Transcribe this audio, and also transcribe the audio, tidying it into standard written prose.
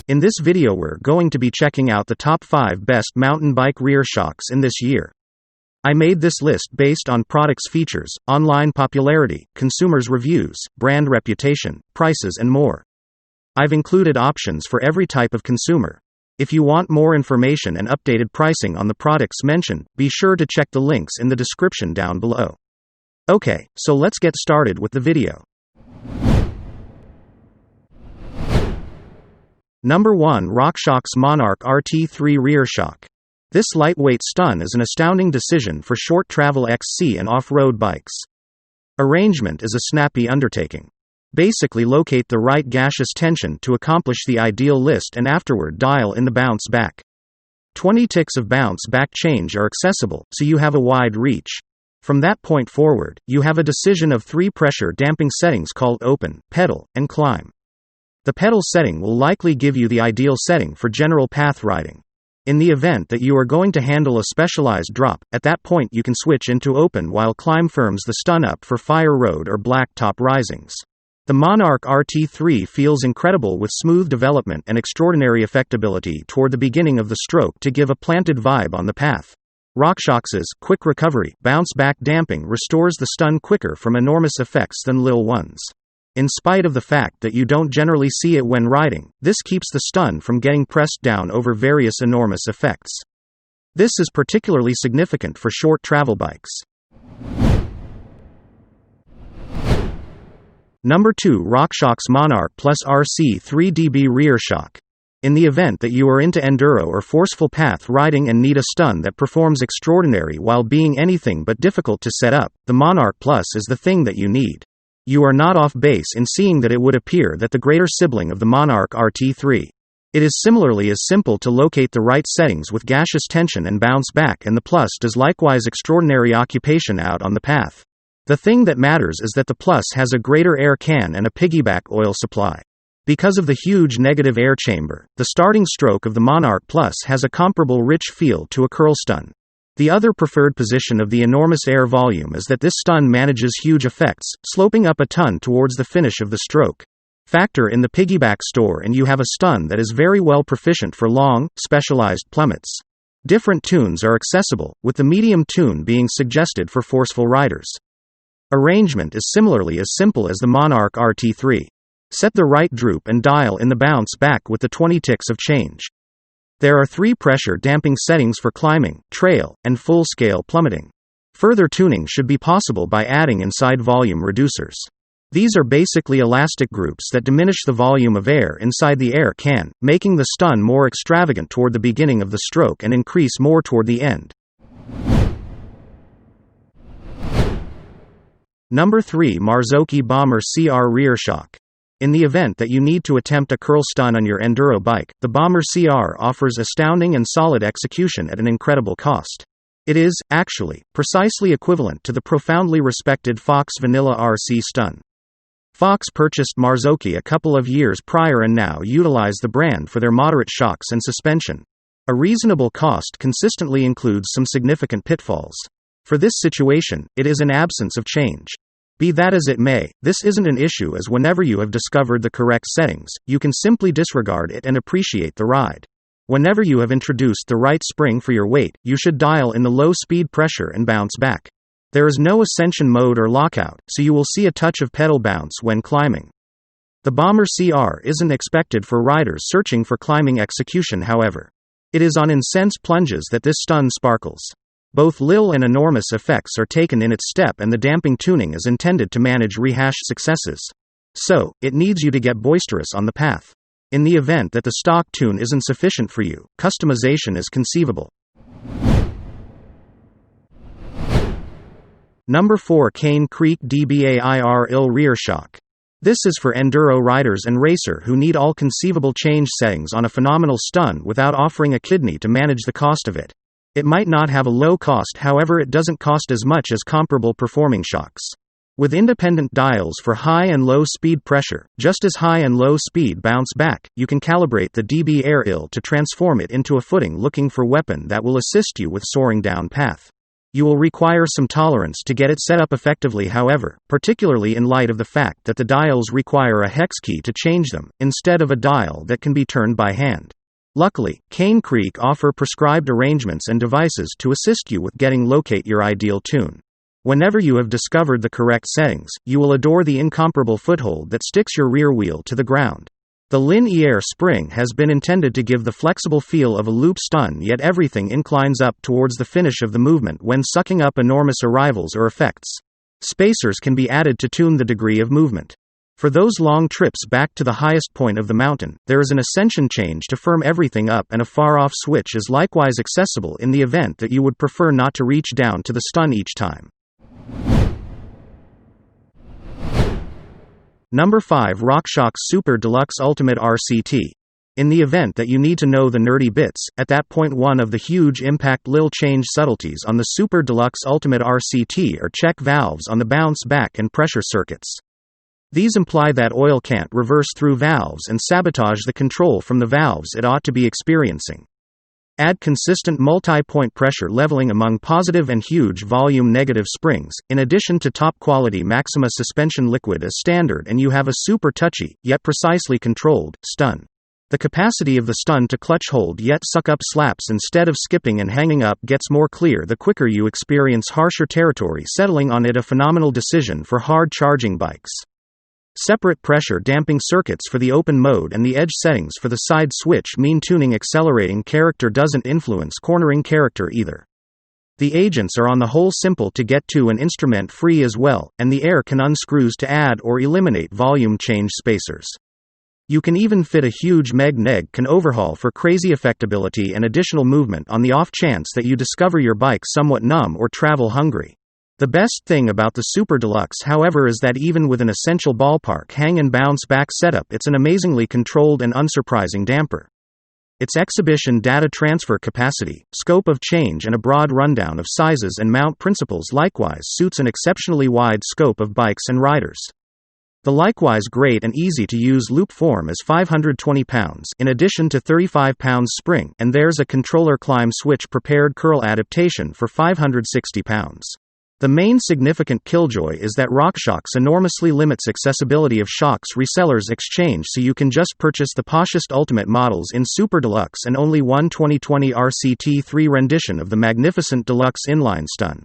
In this video we're going to be checking out the top 5 best mountain bike rear shocks in this year. I made this list based on products' features, online popularity, consumers' reviews, brand reputation, prices and more. I've included options for every type of consumer. If you want more information and updated pricing on the products mentioned, be sure to check the links in the description down below. Okay, so let's get started with the video. Number 1. RockShox Monarch RT3 Rear Shock. This lightweight stun is an astounding decision for short travel XC and off-road bikes. Arrangement is a snappy undertaking. Basically locate the right gaseous tension to accomplish the ideal list and afterward dial in the bounce back. 20 ticks of bounce back change are accessible, so you have a wide reach. From that point forward, you have a decision of 3 pressure damping settings called open, pedal, and climb. The pedal setting will likely give you the ideal setting for general path riding. In the event that you are going to handle a specialized drop, at that point you can switch into open while climb firms the stun up for fire road or blacktop risings. The Monarch RT3 feels incredible with smooth development and extraordinary effectability toward the beginning of the stroke to give a planted vibe on the path. RockShox's quick recovery, bounce back damping restores the stun quicker from enormous effects than Lil ones. In spite of the fact that you don't generally see it when riding, this keeps the stun from getting pressed down over various enormous effects. This is particularly significant for short travel bikes. Number 2. RockShox Monarch Plus RC 3DB Rear Shock. In the event that you are into enduro or forceful path riding and need a stun that performs extraordinary while being anything but difficult to set up, the Monarch Plus is the thing that you need. You are not off base in seeing that it would appear that the greater sibling of the Monarch RT3. It is similarly as simple to locate the right settings with gaseous tension and bounce back, and the Plus does likewise extraordinary occupation out on the path. The thing that matters is that the Plus has a greater air can and a piggyback oil supply. Because of the huge negative air chamber, the starting stroke of the Monarch Plus has a comparable rich feel to a curl stun. The other preferred position of the enormous air volume is that this stun manages huge effects, sloping up a ton towards the finish of the stroke. Factor in the piggyback store and you have a stun that is very well proficient for long, specialized plummets. Different tunes are accessible, with the medium tune being suggested for forceful riders. Arrangement is similarly as simple as the Monarch RT3. Set the right droop and dial in the bounce back with the 20 ticks of change. There are 3 pressure damping settings for climbing, trail, and full-scale plummeting. Further tuning should be possible by adding inside volume reducers. These are basically elastic groups that diminish the volume of air inside the air can, making the stun more extravagant toward the beginning of the stroke and increase more toward the end. Number 3. Marzocchi Bomber CR Rear Shock. In the event that you need to attempt a curl stun on your enduro bike, the Bomber CR offers astounding and solid execution at an incredible cost. It is, actually, precisely equivalent to the profoundly respected Fox Vanilla RC stun. Fox purchased Marzocchi a couple of years prior and now utilize the brand for their moderate shocks and suspension. A reasonable cost consistently includes some significant pitfalls. For this situation, it is an absence of change. Be that as it may, this isn't an issue, as whenever you have discovered the correct settings, you can simply disregard it and appreciate the ride. Whenever you have introduced the right spring for your weight, you should dial in the low speed pressure and bounce back. There is no ascension mode or lockout, so you will see a touch of pedal bounce when climbing. The Bomber CR isn't expected for riders searching for climbing execution, however. It is on intense plunges that this stun sparkles. Both Lil and enormous effects are taken in its step, and the damping tuning is intended to manage rehashed successes. So, it needs you to get boisterous on the path. In the event that the stock tune isn't sufficient for you, customization is conceivable. Number 4. Cane Creek DBAIR IL Rear Shock. This is for enduro riders and racer who need all conceivable change settings on a phenomenal stun without offering a kidney to manage the cost of it. It might not have a low cost, however it doesn't cost as much as comparable performing shocks. With independent dials for high and low speed pressure, just as high and low speed bounce back, you can calibrate the DB Air IL to transform it into a footing looking for weapon that will assist you with soaring down path. You will require some tolerance to get it set up effectively, however, particularly in light of the fact that the dials require a hex key to change them, instead of a dial that can be turned by hand. Luckily, Cane Creek offer prescribed arrangements and devices to assist you with locate your ideal tune. Whenever you have discovered the correct settings, you will adore the incomparable foothold that sticks your rear wheel to the ground. The linear spring has been intended to give the flexible feel of a loop stun, yet everything inclines up towards the finish of the movement when sucking up enormous arrivals or effects. Spacers can be added to tune the degree of movement. For those long trips back to the highest point of the mountain, there is an ascension change to firm everything up, and a far-off switch is likewise accessible in the event that you would prefer not to reach down to the stun each time. Number 5. RockShox Super Deluxe Ultimate RCT. In the event that you need to know the nerdy bits, at that point one of the huge impact lil change subtleties on the Super Deluxe Ultimate RCT are check valves on the bounce back and pressure circuits. These imply that oil can't reverse through valves and sabotage the control from the valves it ought to be experiencing. Add consistent multi-point pressure leveling among positive and huge volume negative springs, in addition to top-quality Maxima suspension liquid as standard, and you have a super touchy, yet precisely controlled, stun. The capacity of the stun to clutch hold yet suck up slaps instead of skipping and hanging up gets more clear the quicker you experience harsher territory settling on it, a phenomenal decision for hard-charging bikes. Separate pressure damping circuits for the open mode and the edge settings for the side switch mean tuning accelerating character doesn't influence cornering character either. The agents are on the whole simple to get to and instrument free as well, and the air can unscrews to add or eliminate volume change spacers. You can even fit a huge Meg can overhaul for crazy effectability and additional movement on the off chance that you discover your bike somewhat numb or travel hungry. The best thing about the Super Deluxe, however, is that even with an essential ballpark hang and bounce back setup, it's an amazingly controlled and unsurprising damper. Its exhibition data transfer capacity, scope of change, and a broad rundown of sizes and mount principles likewise suits an exceptionally wide scope of bikes and riders. The likewise great and easy-to-use loop form is 520 pounds, in addition to 35 pounds spring, and there's a controller climb switch prepared curl adaptation for 560 pounds. The main significant killjoy is that RockShox enormously limits accessibility of shocks resellers exchange, so you can just purchase the poshest ultimate models in Super Deluxe and only one 2020 RCT3 rendition of the magnificent Deluxe inline stun.